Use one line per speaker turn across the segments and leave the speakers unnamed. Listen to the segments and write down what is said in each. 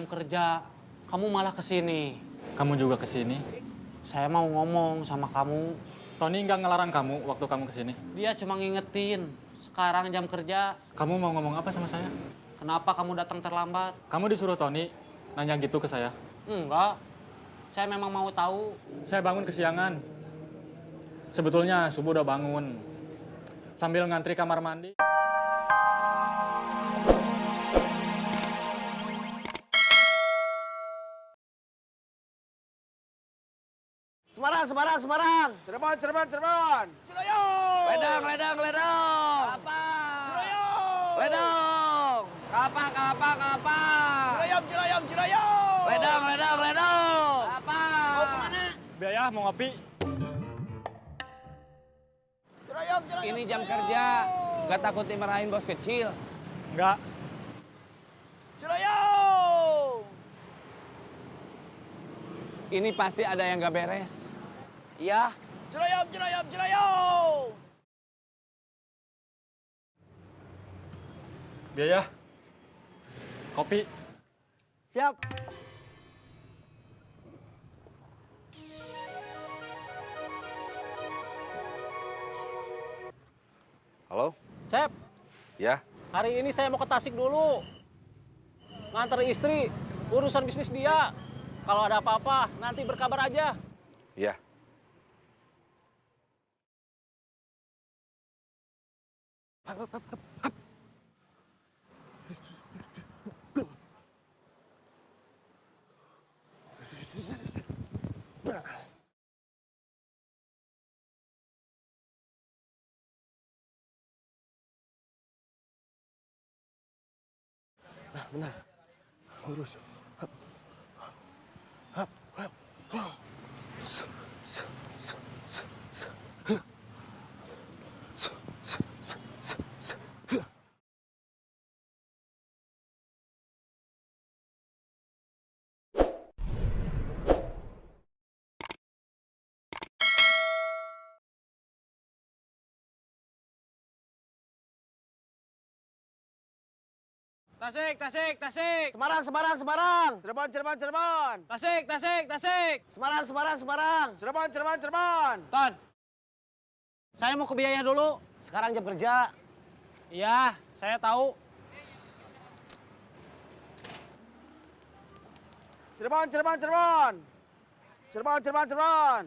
jam kerja, kamu malah kesini.
Kamu juga kesini?
Saya mau ngomong sama kamu.
Tony nggak ngelarang kamu waktu kamu kesini?
Dia cuma ngingetin, sekarang jam kerja.
Kamu mau ngomong apa sama saya?
Kenapa kamu datang terlambat?
Kamu disuruh Tony nanya gitu ke saya?
Enggak, saya memang mau tahu.
Saya bangun kesiangan. Sebetulnya subuh udah bangun. Sambil ngantri kamar mandi.
Semarang, Semarang, Semarang.
Cirebon, Cirebon, Cirebon.
Cirebon.
Ledang, ledang, ledang.
Kelapa.
Cirebon.
Ledang.
Kelapa, kelapa, kelapa.
Ciroyom, Ciroyom, Ciroyom.
Ledang, ledang, ledang.
Kelapa. Mau kemana?
Biaya mau ngopi?
Ciroyom, Ciroyom.
Ini jam kerja. Gak takut dimarahin bos kecil.
Enggak.
Ciroyom.
Ini pasti ada yang gak beres. Iya.
Ciroyom, Ciroyom, Ciroyom.
Biaya. Kopi.
Siap.
Halo?
Cep,
Ya?
hari ini saya mau ke Tasik dulu. Nganter istri, urusan bisnis dia. Kalau ada apa-apa, nanti berkabar aja.
Ya.
Tasik, tasik, tasik.
Semarang, Semarang, Semarang.
Cirebon, Cirebon, Cirebon.
Tasik, tasik, tasik.
Semarang, Semarang, Semarang.
Cirebon, Cirebon, Cirebon.
Ton, saya mau ke Biaya dulu.
Sekarang jam kerja.
Iya, saya tahu.
Cirebon, Cirebon, Cirebon. Cirebon, Cirebon, Cirebon.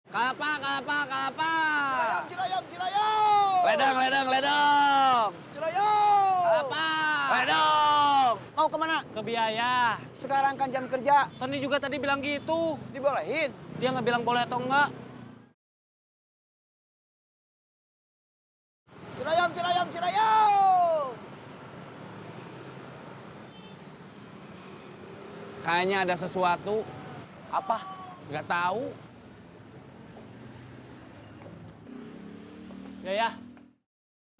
Kelapa, kelapa, kelapa.
Ciroyom, Ciroyom, Ciroyom.
Ledang, ledang, ledang.
Ciroyom.
Kelapa. Ledang.
Mau kemana?
Ke Biaya.
Sekarang kan jam kerja.
Tony juga tadi bilang gitu.
Dibolehin.
Dia nggak bilang boleh atau enggak.
Ciroyom, Ciroyom, Ciroyom.
Kayaknya ada sesuatu.
Apa?
Gak tahu.
Biaya.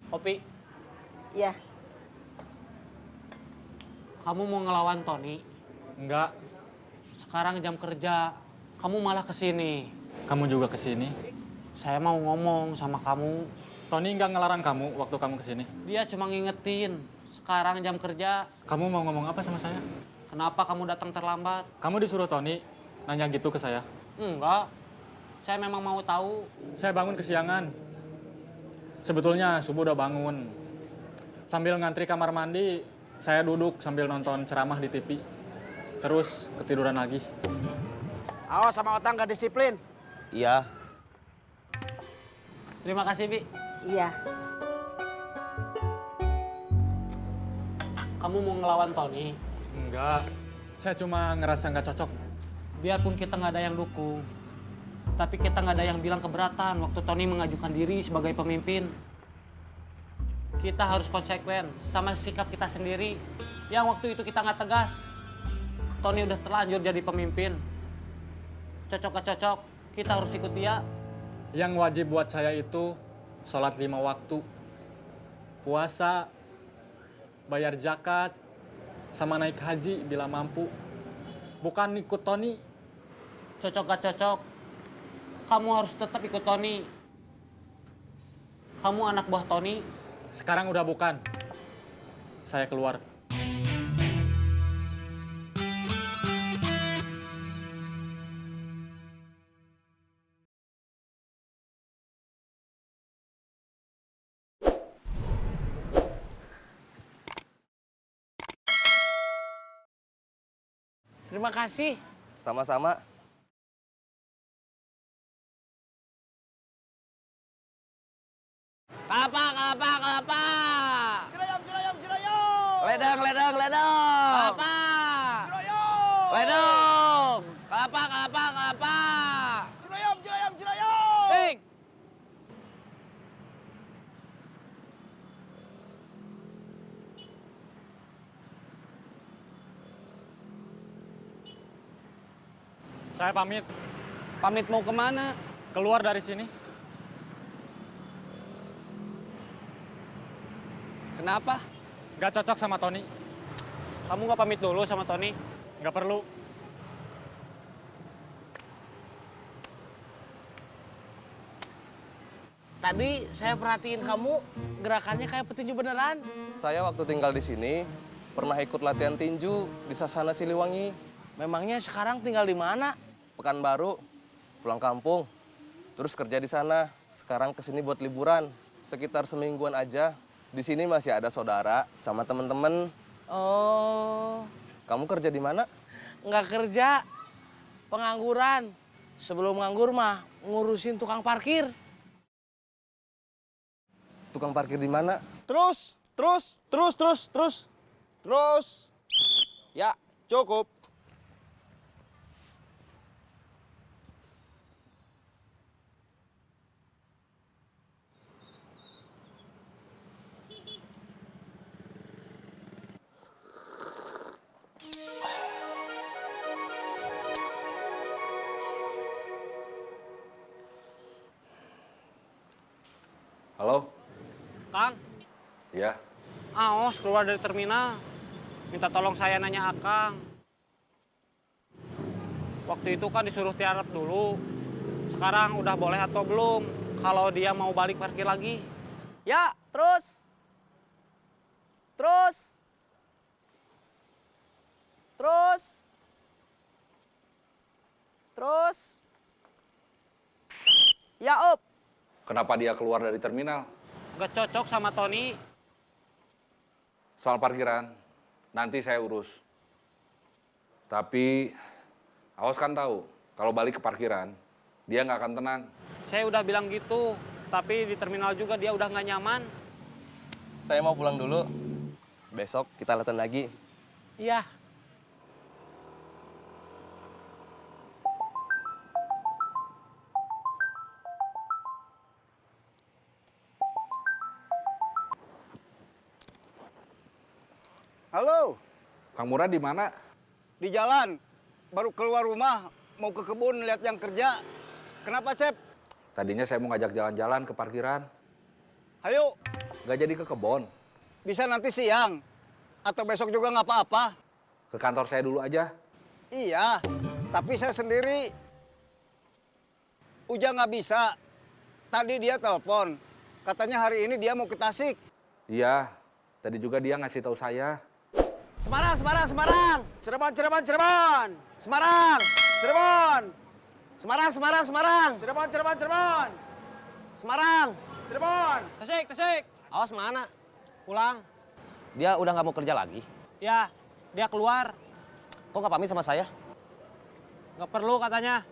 Kopi.
Iya,
Kamu mau ngelawan Tony.
Enggak.
Sekarang jam kerja, kamu malah kesini.
Kamu juga kesini?
Saya mau ngomong sama kamu.
Tony nggak ngelarang kamu waktu kamu kesini?
Dia cuma ngingetin, sekarang jam kerja.
Kamu mau ngomong apa sama saya?
Kenapa kamu datang terlambat?
Kamu disuruh Tony nanya gitu ke saya?
Enggak, saya memang mau tahu.
Saya bangun kesiangan. Sebetulnya subuh udah bangun. Sambil ngantri kamar mandi, saya duduk sambil nonton ceramah di TV. Terus ketiduran lagi.
Awas sama Otang gak disiplin.
Iya.
Terima kasih, Bi.
iya.
Kamu mau ngelawan Tony.
Enggak. Saya cuma ngerasa nggak cocok.
Biarpun kita nggak ada yang dukung, tapi kita nggak ada yang bilang keberatan waktu Tony mengajukan diri sebagai pemimpin. Kita harus konsekuen sama sikap kita sendiri. Yang waktu itu kita nggak tegas. Tony udah terlanjur jadi pemimpin. Cocok gak cocok, kita harus ikut dia.
Yang wajib buat saya itu sholat 5 waktu, puasa, bayar zakat, sama naik haji bila mampu. Bukan ikut Tony.
Cocok gak cocok, kamu harus tetap ikut Tony. Kamu anak buah Tony.
Sekarang udah bukan. Saya keluar.
Terima kasih.
Sama-sama.
Kelapa, kelapa, kelapa.
Cirayam, cirayam, cirayam.
Ledang, ledang, ledang. Kelapa.
Cirayam.
Ledang. Kelapa, kelapa, kelapa.
Cirayam, cirayam, cirayam.
Hei.
Saya pamit
Pamit mau kemana?
keluar dari sini.
Kenapa?
Gak cocok sama Tony.
Kamu nggak pamit dulu sama Tony?
Gak perlu.
Tadi saya perhatiin kamu gerakannya kayak petinju beneran.
Saya waktu tinggal di sini pernah ikut latihan tinju di Sasana Siliwangi.
Memangnya sekarang tinggal di mana?
Pekanbaru, pulang kampung, terus kerja di sana. Sekarang kesini buat liburan, sekitar semingguan aja. Di sini masih ada saudara sama temen-temen.
Oh,
Kamu kerja di mana?
nggak kerja, pengangguran. Sebelum nganggur mah ngurusin tukang parkir.
Tukang parkir di mana?
Terus. Ya, cukup.
Halo?
Kang,
Iya.
Aos keluar dari terminal. Minta tolong saya nanya Akang. Waktu itu kan disuruh tiarap dulu. Sekarang udah boleh atau belum? Kalau dia mau balik parkir lagi.
Ya, terus. Terus. Terus. Terus. Ya, Op.
Kenapa dia keluar dari terminal?
Gak cocok sama Tony.
Soal parkiran, nanti saya urus. Tapi, Aos kan tahu, kalau balik ke parkiran, dia nggak akan tenang.
Saya udah bilang gitu, tapi di terminal juga dia udah nggak nyaman.
Saya mau pulang dulu. Besok kita latihan lagi.
Iya.
Halo,
Kang Murad di mana?
di jalan. Baru keluar rumah, mau ke kebun lihat yang kerja. Kenapa, Cep?
Tadinya saya mau ngajak jalan-jalan ke parkiran.
Ayo,
Nggak jadi ke kebon.
bisa nanti siang. Atau besok juga nggak apa-apa.
Ke kantor saya dulu aja.
Iya, tapi saya sendiri. Uja nggak bisa. Tadi dia telepon. Katanya hari ini dia mau ke Tasik.
Iya, tadi juga dia ngasih tahu saya.
Semarang, Semarang, Semarang.
Cirebon, Cirebon, Cirebon.
Semarang.
Cirebon.
Semarang, Semarang, Semarang.
Cirebon, Cirebon, Cirebon.
Semarang.
Cirebon.
Tasik, Tasik.
Awas mana?
Pulang.
Dia udah nggak mau kerja lagi.
Ya, dia keluar.
Kok nggak pamit sama saya?
Nggak perlu katanya.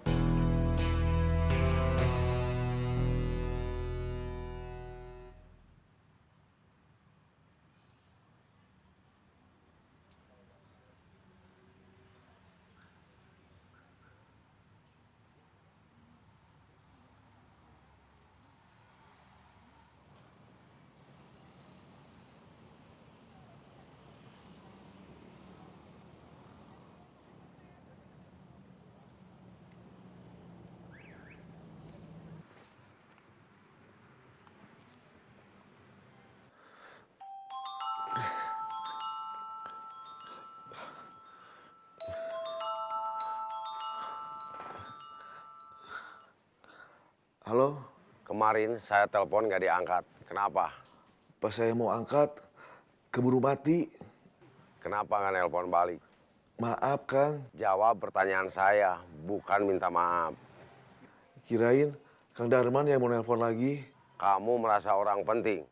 Halo,
Kemarin saya telepon nggak diangkat. Kenapa?
pas saya mau angkat, keburu mati.
Kenapa nggak nelpon balik?
Maaf, Kang.
Jawab pertanyaan saya, bukan minta maaf.
Kirain Kang Darman yang mau nelpon lagi.
Kamu merasa orang penting.